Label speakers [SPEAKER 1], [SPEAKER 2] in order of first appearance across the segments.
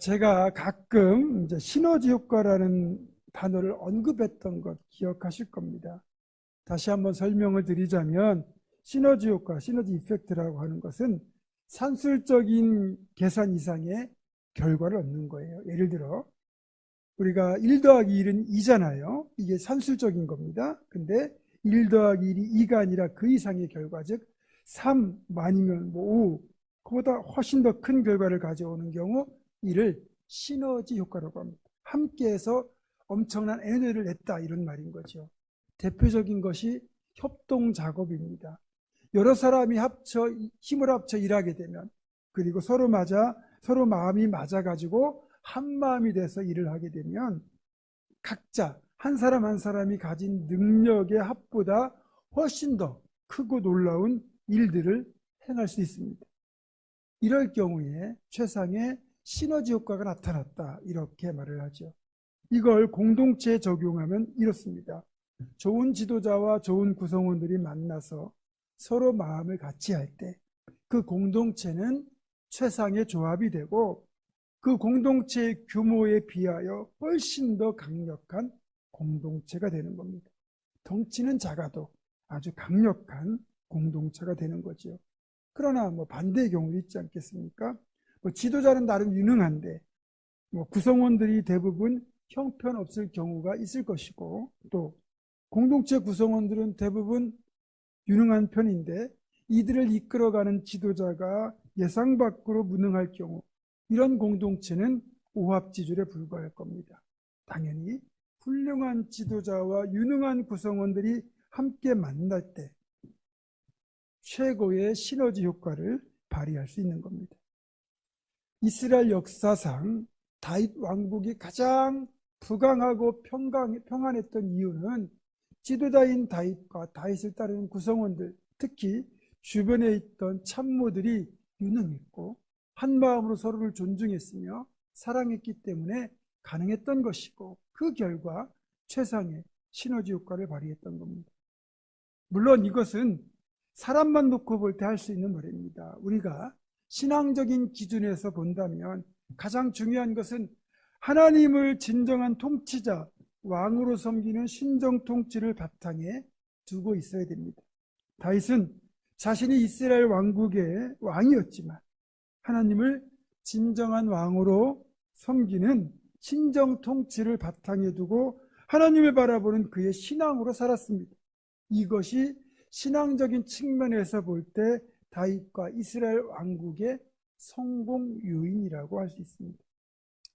[SPEAKER 1] 제가 가끔 이제 시너지 효과라는 단어를 언급했던 것 기억하실 겁니다. 다시 한번 설명을 드리자면 시너지 효과, 시너지 이펙트라고 하는 것은 산술적인 계산 이상의 결과를 얻는 거예요. 예를 들어 우리가 1 더하기 1은 2잖아요. 이게 산술적인 겁니다. 근데 1 더하기 1이 2가 아니라 그 이상의 결과, 즉 3 아니면 5, 그보다 훨씬 더 큰 결과를 가져오는 경우 이를 시너지 효과라고 합니다. 함께해서 엄청난 에너지를 냈다, 이런 말인 거죠. 대표적인 것이 협동 작업입니다. 여러 사람이 힘을 합쳐 일하게 되면, 그리고 서로 마음이 맞아가지고 한 마음이 돼서 일을 하게 되면 각자 한 사람 한 사람이 가진 능력의 합보다 훨씬 더 크고 놀라운 일들을 행할 수 있습니다. 이럴 경우에 최상의 시너지 효과가 나타났다, 이렇게 말을 하죠. 이걸 공동체에 적용하면 이렇습니다. 좋은 지도자와 좋은 구성원들이 만나서 서로 마음을 같이 할 때 그 공동체는 최상의 조합이 되고, 그 공동체의 규모에 비하여 훨씬 더 강력한 공동체가 되는 겁니다. 덩치는 작아도 아주 강력한 공동체가 되는 거죠. 그러나 반대의 경우도 있지 않겠습니까? 지도자는 나름 유능한데 구성원들이 대부분 형편없을 경우가 있을 것이고, 또 공동체 구성원들은 대부분 유능한 편인데 이들을 이끌어가는 지도자가 예상 밖으로 무능할 경우, 이런 공동체는 오합지졸에 불과할 겁니다. 당연히 훌륭한 지도자와 유능한 구성원들이 함께 만날 때 최고의 시너지 효과를 발휘할 수 있는 겁니다. 이스라엘 역사상 다윗 왕국이 가장 부강하고 평안했던 이유는 지도자인 다윗과 다윗을 따르는 구성원들, 특히 주변에 있던 참모들이 유능했고 한마음으로 서로를 존중했으며 사랑했기 때문에 가능했던 것이고, 그 결과 최상의 시너지 효과를 발휘했던 겁니다. 물론 이것은 사람만 놓고 볼 때 할 수 있는 말입니다. 우리가 신앙적인 기준에서 본다면 가장 중요한 것은 하나님을 진정한 통치자, 왕으로 섬기는 신정 통치를 바탕에 두고 있어야 됩니다. 다윗은 자신이 이스라엘 왕국의 왕이었지만 하나님을 진정한 왕으로 섬기는 신정 통치를 바탕에 두고 하나님을 바라보는 그의 신앙으로 살았습니다. 이것이 신앙적인 측면에서 볼 때 다윗과 이스라엘 왕국의 성공 요인이라고 할 수 있습니다.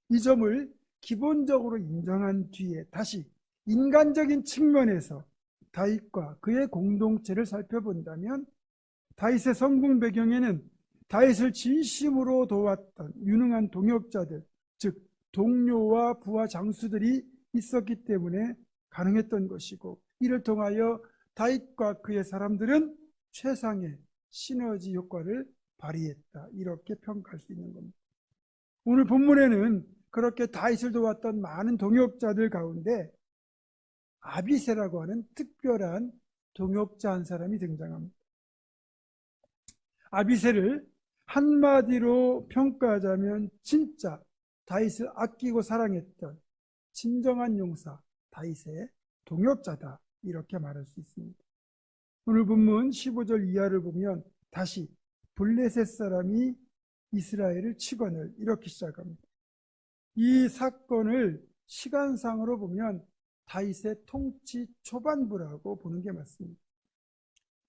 [SPEAKER 1] 이 점을 기본적으로 인정한 뒤에 다시 인간적인 측면에서 다윗과 그의 공동체를 살펴본다면 다윗의 성공 배경에는 다윗을 진심으로 도왔던 유능한 동역자들, 즉 동료와 부하 장수들이 있었기 때문에 가능했던 것이고, 이를 통하여 다윗과 그의 사람들은 최상의 시너지 효과를 발휘했다, 이렇게 평가할 수 있는 겁니다. 오늘 본문에는 그렇게 다윗을 도왔던 많은 동역자들 가운데 아비새라고 하는 특별한 동역자 한 사람이 등장합니다. 아비새를 한마디로 평가하자면 진짜 다윗을 아끼고 사랑했던 진정한 용사, 다윗의 동역자다, 이렇게 말할 수 있습니다. 오늘 본문 15절 이하를 보면 다시 블레셋 사람이 이스라엘을 치거늘, 이렇게 시작합니다. 이 사건을 시간상으로 보면 다윗의 통치 초반부라고 보는 게 맞습니다.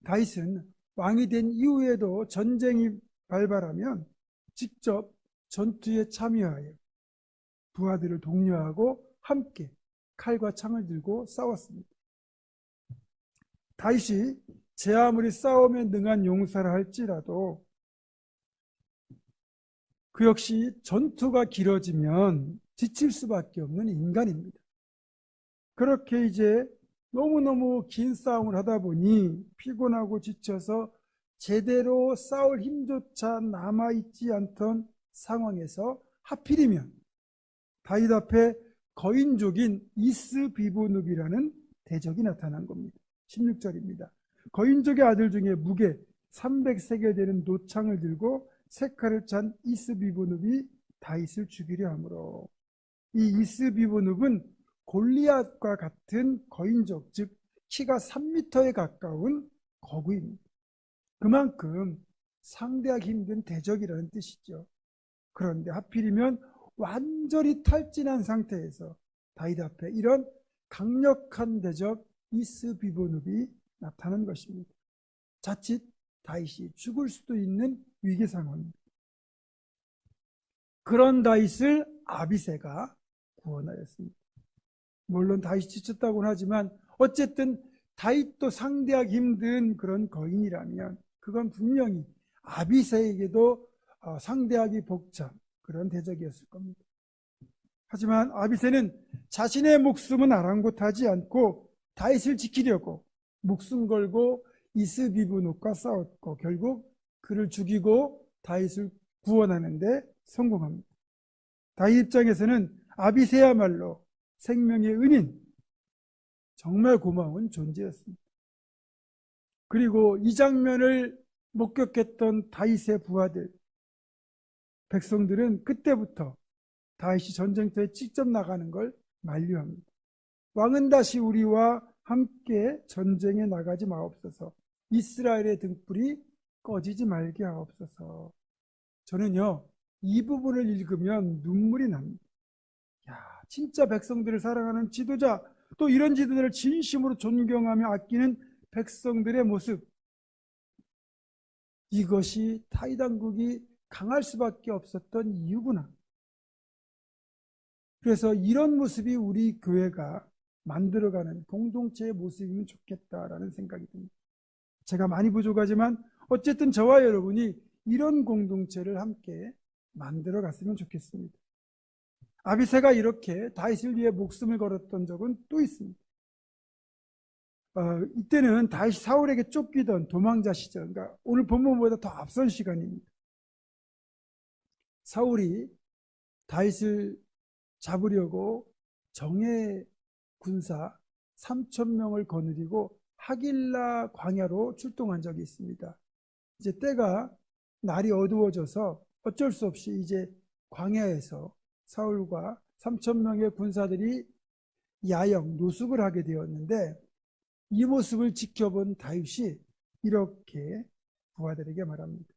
[SPEAKER 1] 다윗은 왕이 된 이후에도 전쟁이 발발하면 직접 전투에 참여하여 부하들을 독려하고 함께 칼과 창을 들고 싸웠습니다. 다윗이 제 아무리 싸움에 능한 용사를 할지라도 그 역시 전투가 길어지면 지칠 수밖에 없는 인간입니다. 그렇게 이제 너무너무 긴 싸움을 하다 보니 피곤하고 지쳐서 제대로 싸울 힘조차 남아있지 않던 상황에서 하필이면 다윗 앞에 거인족인 이스비보눕이라는 대적이 나타난 겁니다. 16절입니다. 거인족의 아들 중에 무게 300세겔 되는 노창을 들고 세 칼을 찬 이스비보눕이 다윗을 죽이려 하므로. 이 이스비보눕은 골리앗과 같은 거인족, 즉 키가 3m에 가까운 거구입니다. 그만큼 상대하기 힘든 대적이라는 뜻이죠. 그런데 하필이면 완전히 탈진한 상태에서 다윗 앞에 이런 강력한 대적 이스비보눕이 나타난 것입니다. 자칫 다윗이 죽을 수도 있는 위기 상황입니다. 그런 다윗을 아비새가 구원하였습니다. 물론 다윗이 지쳤다고는 하지만 어쨌든 다윗도 상대하기 힘든 그런 거인이라면 그건 분명히 아비새에게도 상대하기 벅찬 그런 대적이었을 겁니다. 하지만 아비새는 자신의 목숨은 아랑곳하지 않고 다윗을 지키려고 목숨 걸고 이스비브눕과 싸웠고 결국 그를 죽이고 다윗을 구원하는 데 성공합니다. 다윗 입장에서는 아비새야말로 생명의 은인, 정말 고마운 존재였습니다. 그리고 이 장면을 목격했던 다윗의 부하들, 백성들은 그때부터 다윗이 전쟁터에 직접 나가는 걸 만류합니다. 왕은 다시 우리와 함께 전쟁에 나가지 마옵소서. 이스라엘의 등불이 꺼지지 말게 하옵소서. 저는요, 이 부분을 읽으면 눈물이 납니다. 야, 진짜 백성들을 사랑하는 지도자, 또 이런 지도자를 진심으로 존경하며 아끼는 백성들의 모습, 이것이 다윗 왕국이 강할 수밖에 없었던 이유구나. 그래서 이런 모습이 우리 교회가 만들어가는 공동체의 모습이면 좋겠다라는 생각이 듭니다. 제가 많이 부족하지만 어쨌든 저와 여러분이 이런 공동체를 함께 만들어 갔으면 좋겠습니다. 아비새가 이렇게 다윗을 위해 목숨을 걸었던 적은 또 있습니다. 이때는 다윗이 사울에게 쫓기던 도망자 시절, 그러니까 오늘 본문보다 더 앞선 시간입니다. 사울이 다윗을 잡으려고 정예 군사 3,000명을 거느리고 하길라 광야로 출동한 적이 있습니다. 이제 때가 날이 어두워져서 어쩔 수 없이 이제 광야에서 사울과 3,000명의 군사들이 야영, 노숙을 하게 되었는데 이 모습을 지켜본 다윗이 이렇게 부하들에게 말합니다.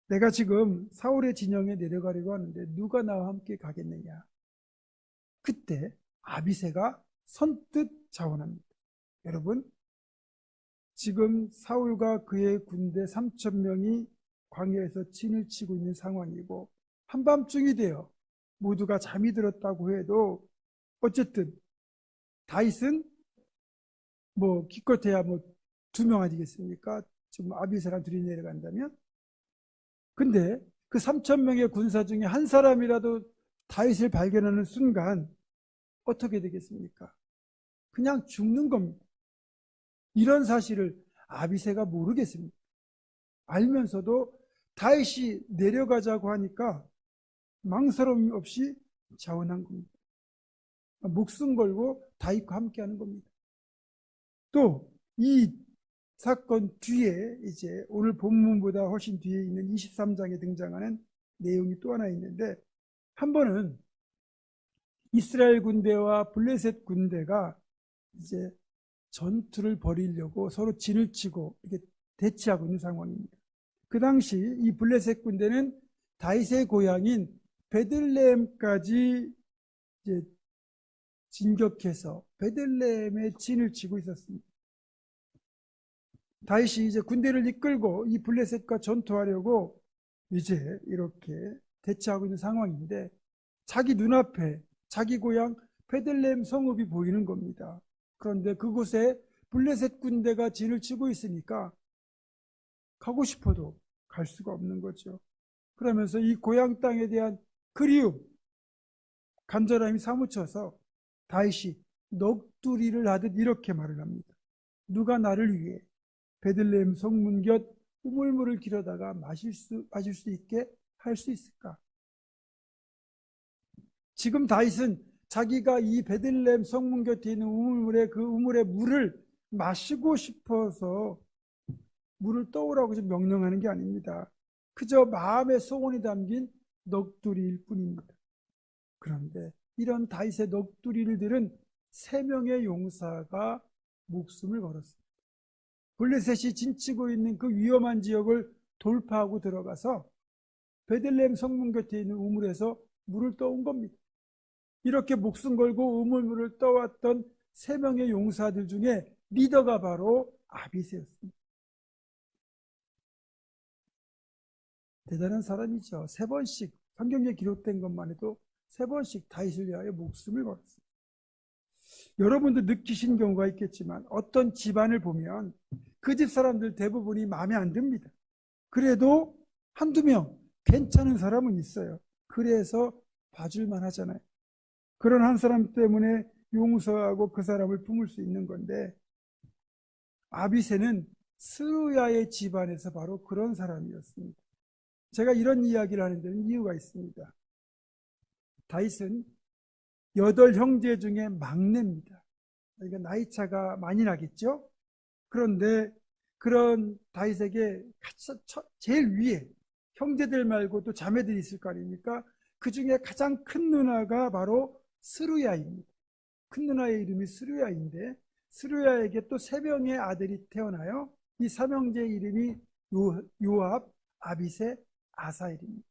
[SPEAKER 1] 내가 지금 사울의 진영에 내려가려고 하는데 누가 나와 함께 가겠느냐? 그때 아비새가 선뜻 자원합니다. 여러분, 지금 사울과 그의 군대 3,000명이 광야에서 진을 치고 있는 상황이고 한밤중이 되어 모두가 잠이 들었다고 해도 어쨌든 다윗은 기껏해야 2명 아니겠습니까? 지금 아비새랑 둘이 내려간다면. 근데 그 3,000명의 군사 중에 한 사람이라도 다윗을 발견하는 순간 어떻게 되겠습니까? 그냥 죽는 겁니다. 이런 사실을 아비새가 모르겠습니다. 알면서도 다윗이 내려가자고 하니까 망설임 없이 자원한 겁니다. 목숨 걸고 다윗과 함께하는 겁니다. 또 이 사건 뒤에 이제 오늘 본문보다 훨씬 뒤에 있는 23장에 등장하는 내용이 또 하나 있는데, 한 번은 이스라엘 군대와 블레셋 군대가 이제 전투를 벌이려고 서로 진을 치고 이렇게 대치하고 있는 상황입니다. 그 당시 이 블레셋 군대는 다윗의 고향인 베들레헴까지 이제 진격해서 베들레헴에 진을 치고 있었습니다. 다윗이 이제 군대를 이끌고 이 블레셋과 전투하려고 이제 이렇게 대치하고 있는 상황인데 자기 눈앞에 자기 고향 베들레헴 성읍이 보이는 겁니다. 그런데 그곳에 블레셋 군대가 진을 치고 있으니까 가고 싶어도 갈 수가 없는 거죠. 그러면서 이 고향 땅에 대한 그리움, 간절함이 사무쳐서 다윗이 넋두리를 하듯 이렇게 말을 합니다. 누가 나를 위해 베들레헴 성문 곁 우물물을 길어다가 마실 수 있게 할 수 있을까? 지금 다윗은 자기가 이 베들레헴 성문 곁에 있는 그 우물의 물을 마시고 싶어서 물을 떠오라고 좀 명령하는 게 아닙니다. 그저 마음의 소원이 담긴 넋두리일 뿐입니다. 그런데 이런 다윗의 넋두리를 들은 3명의 용사가 목숨을 걸었습니다. 블레셋이 진치고 있는 그 위험한 지역을 돌파하고 들어가서 베들레헴 성문 곁에 있는 우물에서 물을 떠온 겁니다. 이렇게 목숨 걸고 우물물을 떠왔던 3명의 용사들 중에 리더가 바로 아비새였습니다. 대단한 사람이죠. 3번씩 성경에 기록된 것만 해도 3번씩 다윗을 위하여 목숨을 걸었습니다. 여러분도 느끼신 경우가 있겠지만 어떤 집안을 보면 그 집 사람들 대부분이 마음에 안 듭니다. 그래도 한두 명 괜찮은 사람은 있어요. 그래서 봐줄만 하잖아요. 그런 한 사람 때문에 용서하고 그 사람을 품을 수 있는 건데, 아비새는 스루야의 집안에서 바로 그런 사람이었습니다. 제가 이런 이야기를 하는 데는 이유가 있습니다. 다윗은 8형제 중에 막내입니다. 그러니까 나이 차가 많이 나겠죠? 그런데 그런 다윗에게 제일 위에 형제들 말고 또 자매들이 있을 거 아닙니까? 그 중에 가장 큰 누나가 바로 스루야입니다. 큰 누나의 이름이 스루야인데, 스루야에게 또 3명의 아들이 태어나요. 이 3형제의 이름이 요압, 아비새, 아사엘입니다.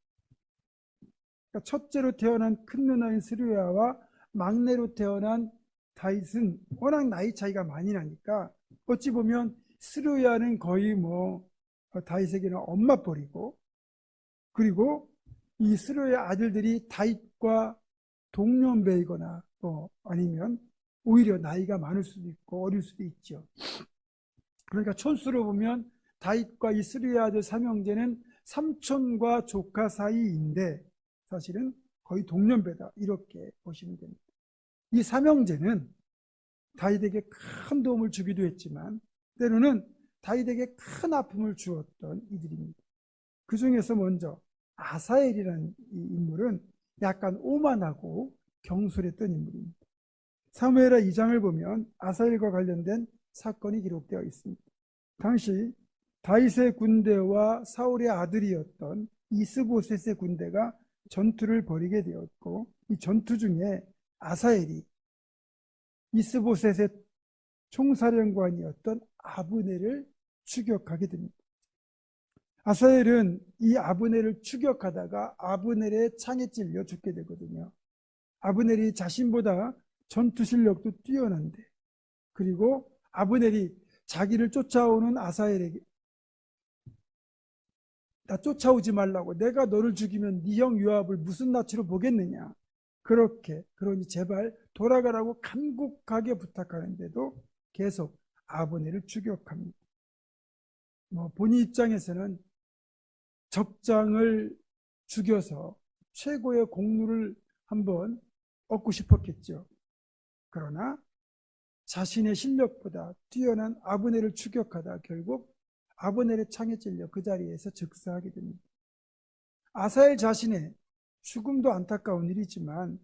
[SPEAKER 1] 그러니까 첫째로 태어난 큰 누나인 스루야와 막내로 태어난 다윗은 워낙 나이 차이가 많이 나니까 어찌 보면 스루야는 거의 다윗에게는 엄마뻘이고, 그리고 이 스루야 아들들이 다윗과 동년배이거나 아니면 오히려 나이가 많을 수도 있고 어릴 수도 있죠. 그러니까 촌수로 보면 다윗과 이 스루야 아들 3형제는 삼촌과 조카 사이인데 사실은 거의 동년배다, 이렇게 보시면 됩니다. 이 3형제는 다윗에게 큰 도움을 주기도 했지만 때로는 다윗에게 큰 아픔을 주었던 이들입니다. 그 중에서 먼저 아사엘이라는 이 인물은 약간 오만하고 경솔했던 인물입니다. 사무엘하 2장을 보면 아사엘과 관련된 사건이 기록되어 있습니다. 당시 다윗의 군대와 사울의 아들이었던 이스보셋의 군대가 전투를 벌이게 되었고, 이 전투 중에 아사엘이 이스보셋의 총사령관이었던 아브넬을 추격하게 됩니다. 아사엘은 이 아브넬을 추격하다가 아브넬의 창에 찔려 죽게 되거든요. 아브넬이 자신보다 전투 실력도 뛰어난데, 그리고 아브넬이 자기를 쫓아오는 아사엘에게 나 쫓아오지 말라고, 내가 너를 죽이면 네 형 요압을 무슨 낯으로 보겠느냐, 그러니 제발 돌아가라고 간곡하게 부탁하는데도 계속 아브넬을 추격합니다. 본인 입장에서는 적장을 죽여서 최고의 공로를 한번 얻고 싶었겠죠. 그러나 자신의 실력보다 뛰어난 아브넬을 추격하다 결국 아브넬의 창에 찔려 그 자리에서 즉사하게 됩니다. 아사엘 자신의 죽음도 안타까운 일이지만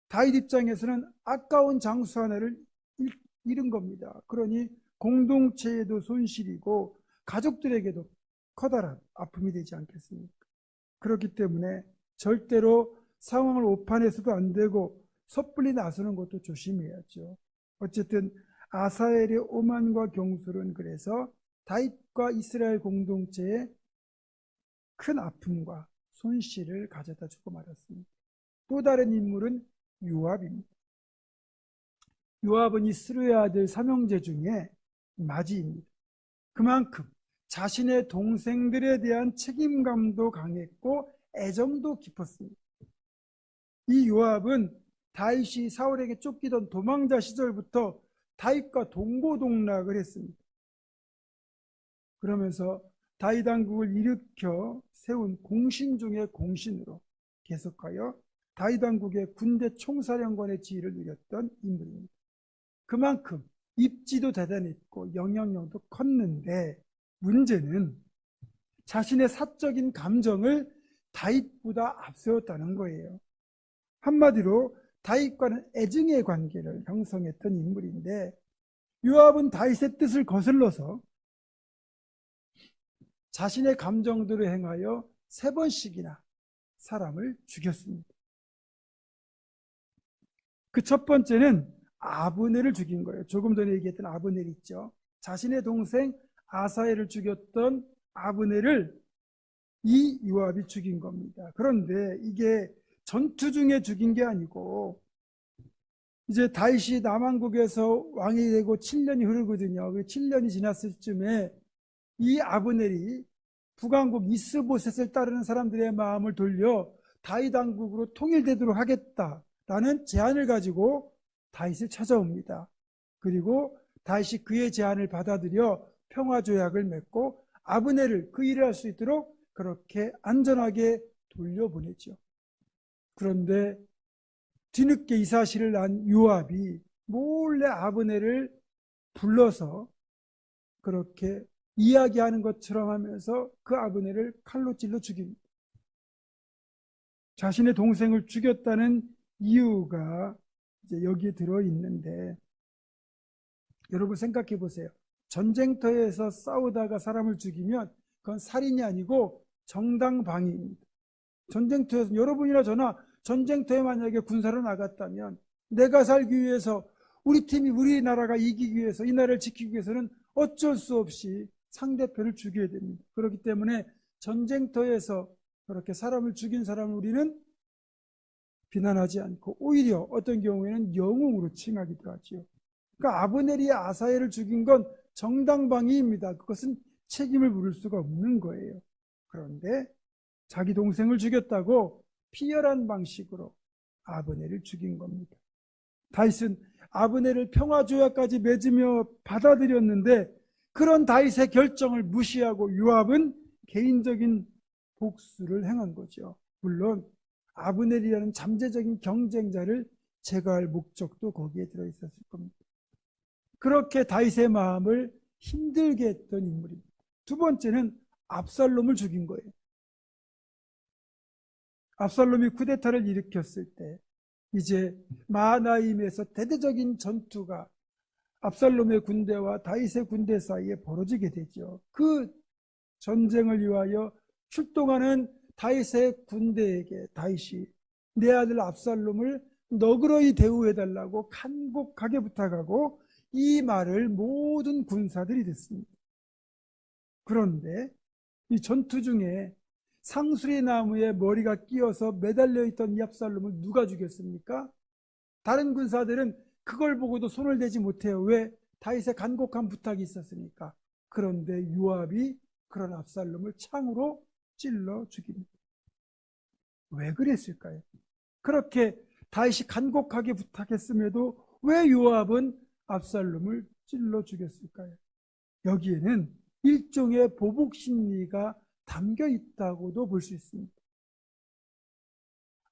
[SPEAKER 1] 다윗 입장에서는 아까운 장수 하나를 잃은 겁니다. 그러니 공동체에도 손실이고 가족들에게도 커다란 아픔이 되지 않겠습니까? 그렇기 때문에 절대로 상황을 오판해서도 안 되고 섣불리 나서는 것도 조심해야죠. 어쨌든 아사엘의 오만과 경솔은 그래서 다윗과 이스라엘 공동체에 큰 아픔과 손실을 가져다 주고 말았습니다. 또 다른 인물은 요압입니다. 요압은 이 스루야 아들 3형제 중에 맏이입니다. 그만큼 자신의 동생들에 대한 책임감도 강했고 애정도 깊었습니다. 이 요압은 다윗이 사울에게 쫓기던 도망자 시절부터 다윗과 동고동락을 했습니다. 그러면서 다윗 왕국을 일으켜 세운 공신 중의 공신으로 계속하여 다윗 왕국의 군대 총사령관의 지위를 누렸던 인물입니다. 그만큼 입지도 대단했고 영향력도 컸는데 문제는 자신의 사적인 감정을 다윗보다 앞세웠다는 거예요. 한마디로 다윗과는 애증의 관계를 형성했던 인물인데, 요압은 다윗의 뜻을 거슬러서 자신의 감정대로 행하여 3번씩이나 사람을 죽였습니다. 그 첫 번째는 아브넬을 죽인 거예요. 조금 전에 얘기했던 아브넬 있죠. 자신의 동생 아사엘을 죽였던 아브넬을 이 요압이 죽인 겁니다. 그런데 이게 전투 중에 죽인 게 아니고 이제 다윗이 남왕국에서 왕이 되고 7년이 흐르거든요. 그 7년이 지났을 쯤에 이 아브넬이 북왕국 이스보셋을 따르는 사람들의 마음을 돌려 다윗 왕국으로 통일되도록 하겠다라는 제안을 가지고 다윗을 찾아옵니다. 그리고 다윗이 그의 제안을 받아들여 평화조약을 맺고 아브넬을 그 일을 할 수 있도록 그렇게 안전하게 돌려보내죠. 그런데 뒤늦게 이 사실을 안 요압이 몰래 아브넬을 불러서 그렇게 이야기하는 것처럼 하면서 그 아브넬을 칼로 찔러 죽입니다. 자신의 동생을 죽였다는 이유가 이제 여기에 들어 있는데, 여러분 생각해 보세요. 전쟁터에서 싸우다가 사람을 죽이면 그건 살인이 아니고 정당방위입니다. 전쟁터에서 여러분이나 저나 전쟁터에 만약에 군사로 나갔다면 내가 살기 위해서 우리 팀이 우리나라가 이기기 위해서 이 나라를 지키기 위해서는 어쩔 수 없이 상대편을 죽여야 됩니다. 그렇기 때문에 전쟁터에서 그렇게 사람을 죽인 사람을 우리는 비난하지 않고 오히려 어떤 경우에는 영웅으로 칭하기도 하지요. 그러니까 아브넬이 아사엘을 죽인 건 정당방위입니다. 그것은 책임을 물을 수가 없는 거예요. 그런데 자기 동생을 죽였다고 피열한 방식으로 아브넬을 죽인 겁니다. 다윗은 아브넬을 평화조약까지 맺으며 받아들였는데 그런 다윗의 결정을 무시하고 요압은 개인적인 복수를 행한 거죠. 물론 아브넬이라는 잠재적인 경쟁자를 제거할 목적도 거기에 들어있었을 겁니다. 그렇게 다윗의 마음을 힘들게 했던 인물입니다. 두 번째는 압살롬을 죽인 거예요. 압살롬이 쿠데타를 일으켰을 때 이제 마하나임에서 대대적인 전투가 압살롬의 군대와 다윗의 군대 사이에 벌어지게 되죠. 그 전쟁을 위하여 출동하는 다윗의 군대에게 다윗이 내 아들 압살롬을 너그러이 대우해달라고 간곡하게 부탁하고 이 말을 모든 군사들이 듣습니다. 그런데 이 전투 중에 상수리 나무에 머리가 끼어서 매달려 있던 이 압살롬을 누가 죽였습니까? 다른 군사들은 그걸 보고도 손을 대지 못해요. 왜? 다윗의 간곡한 부탁이 있었으니까. 그런데 요압이 그런 압살롬을 창으로 찔러 죽입니다. 왜 그랬을까요? 그렇게 다윗이 간곡하게 부탁했음에도 왜 요압은 압살롬을 찔러 죽였을까요? 여기에는 일종의 보복 심리가 담겨 있다고도 볼 수 있습니다.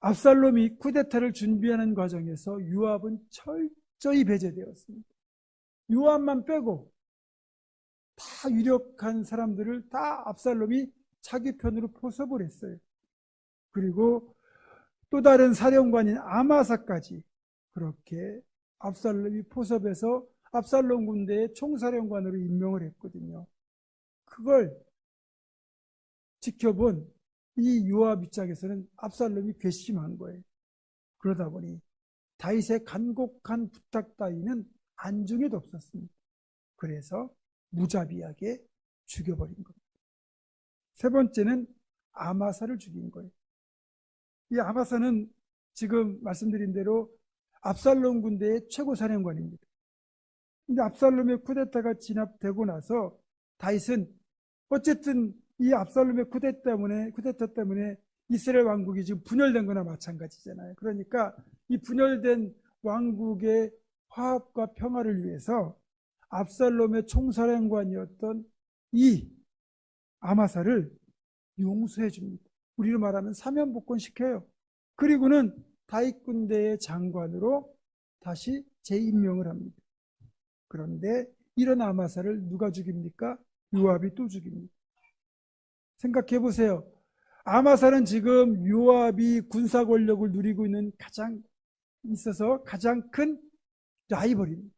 [SPEAKER 1] 압살롬이 쿠데타를 준비하는 과정에서 요압은 철저히 배제되었습니다. 요압만 빼고 다 유력한 사람들을 다 압살롬이 자기 편으로 포섭을 했어요. 그리고 또 다른 사령관인 아마사까지 그렇게 압살롬이 포섭해서 압살롬 군대의 총사령관으로 임명을 했거든요. 그걸 지켜본 이 요압 입장에서는 압살롬이 괘씸한 거예요. 그러다 보니 다윗의 간곡한 부탁 따위는 안중에도 없었습니다. 그래서 무자비하게 죽여버린 겁니다. 세 번째는 아마사를 죽인 거예요. 이 아마사는 지금 말씀드린 대로 압살롬 군대의 최고 사령관입니다. 근데 압살롬의 쿠데타가 진압되고 나서 다윗은 어쨌든 이 압살롬의 쿠데타 때문에 이스라엘 왕국이 지금 분열된 거나 마찬가지잖아요. 그러니까 이 분열된 왕국의 화합과 평화를 위해서 압살롬의 총사령관이었던 이 아마사를 용서해 줍니다. 우리로 말하면 사면복권 시켜요. 그리고는 다윗 군대의 장관으로 다시 재임명을 합니다. 그런데 이런 아마사를 누가 죽입니까? 요압이 또 죽입니다. 생각해 보세요. 아마사는 지금 요압이 군사 권력을 누리고 있는 가장 큰 라이벌입니다.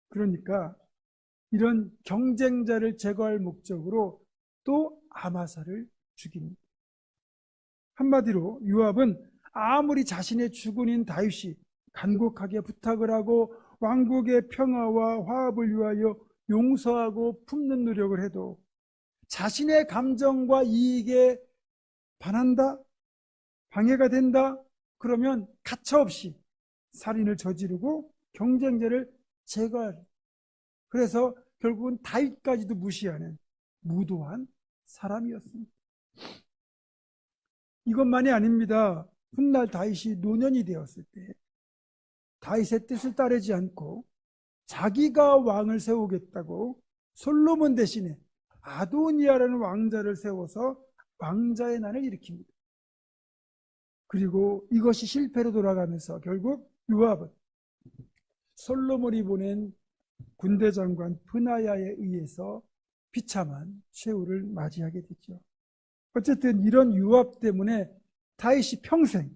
[SPEAKER 1] 그러니까 이런 경쟁자를 제거할 목적으로 또 아마사를 죽입니다. 한마디로 요압은 아무리 자신의 주군인 다윗이 간곡하게 부탁을 하고 왕국의 평화와 화합을 위하여 용서하고 품는 노력을 해도 자신의 감정과 이익에 반한다, 방해가 된다, 그러면 가차없이 살인을 저지르고 경쟁자를 제거하는, 그래서 결국은 다윗까지도 무시하는 무도한 사람이었습니다. 이것만이 아닙니다. 훗날 다윗이 노년이 되었을 때 다윗의 뜻을 따르지 않고 자기가 왕을 세우겠다고 솔로몬 대신에 아도니아라는 왕자를 세워서 왕자의 난을 일으킵니다. 그리고 이것이 실패로 돌아가면서 결국 요압은 솔로몬이 보낸 군대 장관 브나야에 의해서 비참한 최후를 맞이하게 되죠. 어쨌든 이런 요압 때문에 다윗이 평생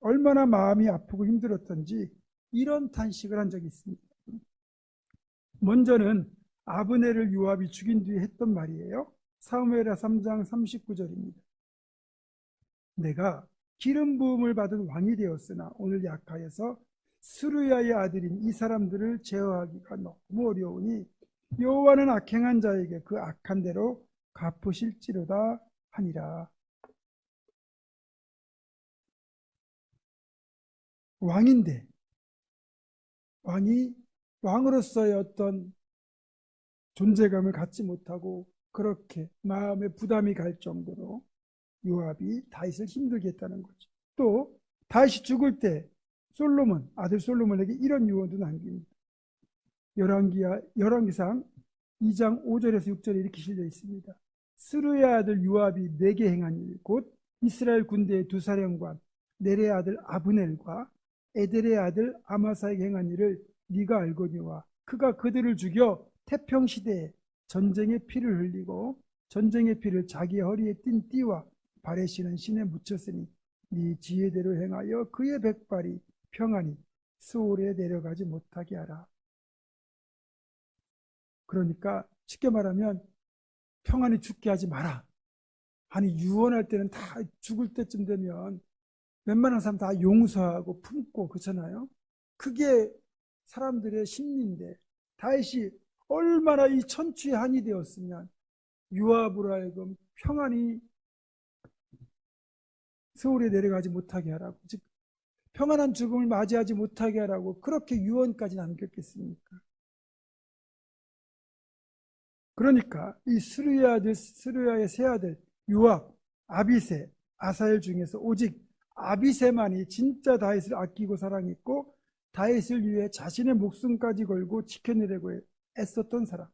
[SPEAKER 1] 얼마나 마음이 아프고 힘들었던지 이런 탄식을 한 적이 있습니다. 먼저는 아브넬을 요압이 죽인 뒤에 했던 말이에요. 사무엘하 3장 39절입니다. 내가 기름 부음을 받은 왕이 되었으나 오늘 약하여서 스루야의 아들인 이 사람들을 제어하기가 너무 어려우니 여호와는 악행한 자에게 그 악한 대로 갚으실지로다 하니라. 왕인데 왕이 왕으로서의 어떤 존재감을 갖지 못하고 그렇게 마음에 부담이 갈 정도로 요압이 다윗을 힘들게 했다는 거죠. 또 다윗이 죽을 때 솔로몬, 아들 솔로몬에게 이런 유언도 남깁니다. 열왕기상 2장 5절에서 6절에 이렇게 실려 있습니다. 스루의 아들 요압이 내게 행한 일, 곧 이스라엘 군대의 두 사령관 넬의 아들 아브넬과 에델의 아들 아마사에게 행한 일을 네가 알거니와 그가 그들을 죽여 태평시대에 전쟁의 피를 흘리고 전쟁의 피를 자기 허리에 띤 띠와 발에 신은 신에 묻혔으니 네 지혜대로 행하여 그의 백발이 평안히 수월에 내려가지 못하게 하라. 그러니까 쉽게 말하면 평안히 죽게 하지 마라. 아니 유언할 때는 다 죽을 때쯤 되면 웬만한 사람 다 용서하고 품고 그렇잖아요. 그게 사람들의 심리인데 다윗이 얼마나 이 천추의 한이 되었으면 요압으로 하여금 평안히 서울에 내려가지 못하게 하라고, 즉 평안한 죽음을 맞이하지 못하게 하라고 그렇게 유언까지 남겼겠습니까? 그러니까 이 스루야의 세 아들 요압, 아비새, 아사엘 중에서 오직 아비새만이 진짜 다윗을 아끼고 사랑했고 다윗을 위해 자신의 목숨까지 걸고 지켜내려고 애썼던 사람,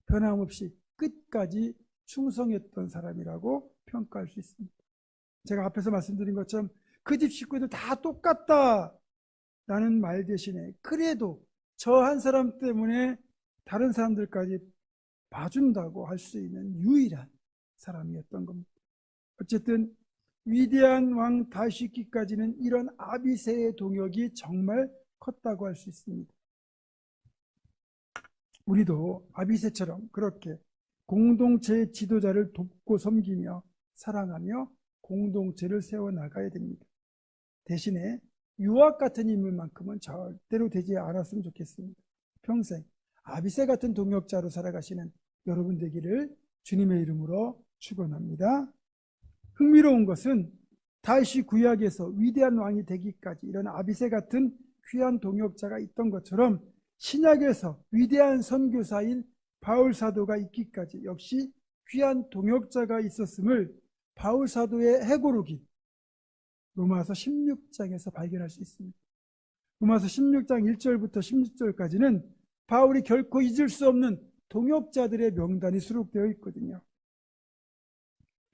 [SPEAKER 1] 변함없이 끝까지 충성했던 사람이라고 평가할 수 있습니다. 제가 앞에서 말씀드린 것처럼 그 집 식구들 다 똑같다 라는 말 대신에 그래도 저 한 사람 때문에 다른 사람들까지 봐준다고 할 수 있는 유일한 사람이었던 겁니다. 어쨌든 위대한 왕 다윗이 있기까지는 이런 아비새의 동역이 정말 컸다고 할 수 있습니다. 우리도 아비새처럼 그렇게 공동체의 지도자를 돕고 섬기며 사랑하며 공동체를 세워나가야 됩니다. 대신에 요압 같은 인물만큼은 절대로 되지 않았으면 좋겠습니다. 평생 아비새 같은 동역자로 살아가시는 여러분 되기를 주님의 이름으로 축원합니다. 흥미로운 것은 다윗이 구약에서 위대한 왕이 되기까지 이런 아비새 같은 귀한 동역자가 있던 것처럼 신약에서 위대한 선교사인 바울 사도가 있기까지 역시 귀한 동역자가 있었음을 바울 사도의 해고록인 로마서 16장에서 발견할 수 있습니다. 로마서 16장 1절부터 16절까지는 바울이 결코 잊을 수 없는 동역자들의 명단이 수록되어 있거든요.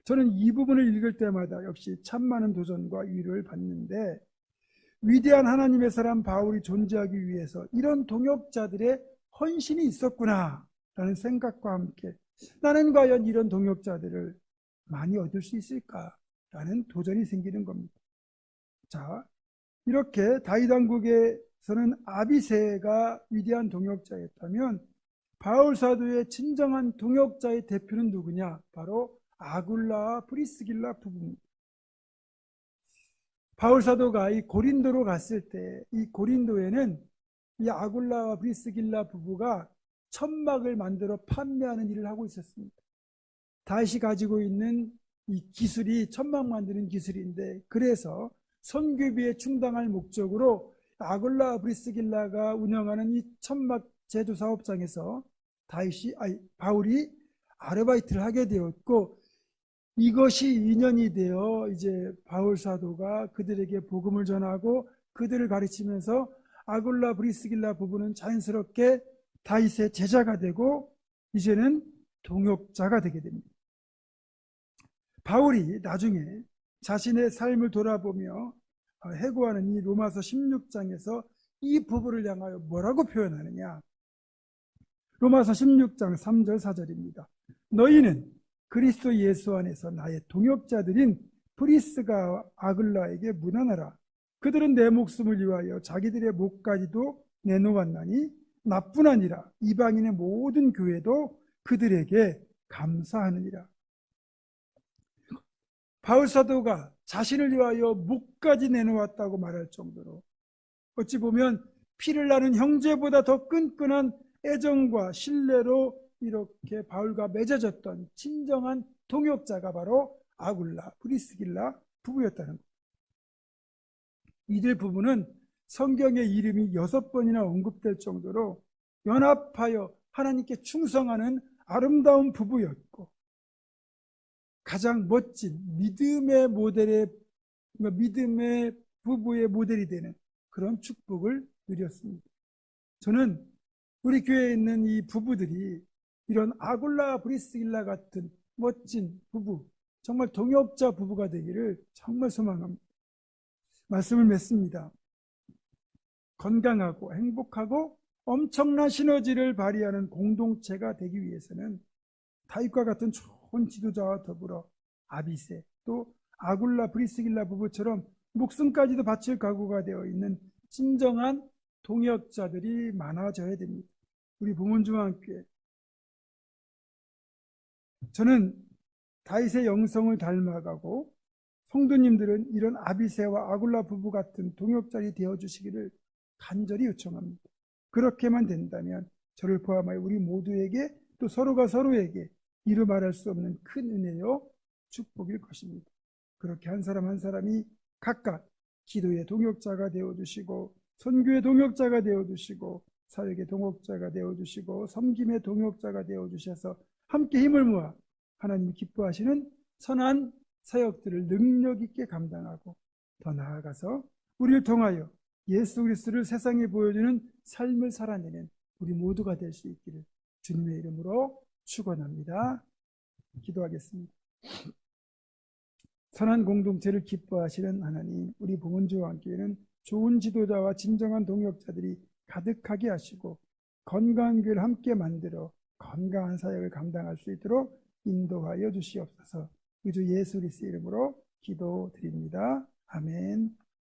[SPEAKER 1] 저는 이 부분을 읽을 때마다 역시 참 많은 도전과 위로를 받는데 위대한 하나님의 사람 바울이 존재하기 위해서 이런 동역자들의 헌신이 있었구나 라는 생각과 함께 나는 과연 이런 동역자들을 많이 얻을 수 있을까라는 도전이 생기는 겁니다. 자, 이렇게 다윗 왕국에서는 아비새가 위대한 동역자였다면 바울 사도의 진정한 동역자의 대표는 누구냐? 바로 아굴라와 브리스길라 부부입니다. 바울 사도가 이 고린도로 갔을 때 이 고린도에는 이 아굴라와 브리스길라 부부가 천막을 만들어 판매하는 일을 하고 있었습니다. 다윗이 가지고 있는 이 기술이 천막 만드는 기술인데, 그래서 선교비에 충당할 목적으로 아굴라 브리스길라가 운영하는 이 천막 제조 사업장에서 바울이 아르바이트를 하게 되었고, 이것이 인연이 되어 이제 바울 사도가 그들에게 복음을 전하고 그들을 가르치면서 아굴라 브리스길라 부부는 자연스럽게 다윗의 제자가 되고 이제는 동역자가 되게 됩니다. 바울이 나중에 자신의 삶을 돌아보며 해고하는 이 로마서 16장에서 이 부부를 향하여 뭐라고 표현하느냐? 로마서 16장 3절 4절입니다. 너희는 그리스도 예수 안에서 나의 동역자들인 브리스가 아글라에게 문안하라. 그들은 내 목숨을 위하여 자기들의 목까지도 내놓았나니 나뿐 아니라 이방인의 모든 교회도 그들에게 감사하느니라. 바울 사도가 자신을 위하여 목까지 내놓았다고 말할 정도로 어찌 보면 피를 나눈 형제보다 더 끈끈한 애정과 신뢰로 이렇게 바울과 맺어졌던 진정한 동역자가 바로 아굴라, 브리스길라 부부였다는 것. 이들 부부는 성경의 이름이 6번이나 언급될 정도로 연합하여 하나님께 충성하는 아름다운 부부였고, 가장 멋진 믿음의 부부의 모델이 되는 그런 축복을 누렸습니다. 저는 우리 교회에 있는 이 부부들이 이런 아굴라 브리스길라 같은 멋진 부부, 정말 동역자 부부가 되기를 정말 소망합니다. 말씀을 맺습니다. 건강하고 행복하고 엄청난 시너지를 발휘하는 공동체가 되기 위해서는 다윗과 같은 좋은 지도자와 더불어 아비세 또 아굴라 브리스길라 부부처럼 목숨까지도 바칠 각오가 되어 있는 진정한 동역자들이 많아져야 됩니다. 우리 봉헌중앙교회, 저는 다윗의 영성을 닮아가고 성도님들은 이런 아비세와 아굴라 부부 같은 동역자이 되어주시기를 간절히 요청합니다. 그렇게만 된다면 저를 포함하여 우리 모두에게 또 서로가 서로에게 이루 말할 수 없는 큰 은혜요 축복일 것입니다. 그렇게 한 사람 한 사람이 각각 기도의 동역자가 되어주시고 선교의 동역자가 되어주시고 사역의 동역자가 되어주시고 섬김의 동역자가 되어주셔서 함께 힘을 모아 하나님 기뻐하시는 선한 사역들을 능력 있게 감당하고 더 나아가서 우리를 통하여 예수 그리스도를 세상에 보여주는 삶을 살아내는 우리 모두가 될 수 있기를 주님의 이름으로 축원합니다. 기도하겠습니다. 선한 공동체를 기뻐하시는 하나님, 우리 봉헌중앙교회는 좋은 지도자와 진정한 동역자들이 가득하게 하시고 건강한 교회를 함께 만들어 건강한 사역을 감당할 수 있도록 인도하여 주시옵소서. 우리 주 예수 그리스도의 이름으로 기도드립니다. 아멘.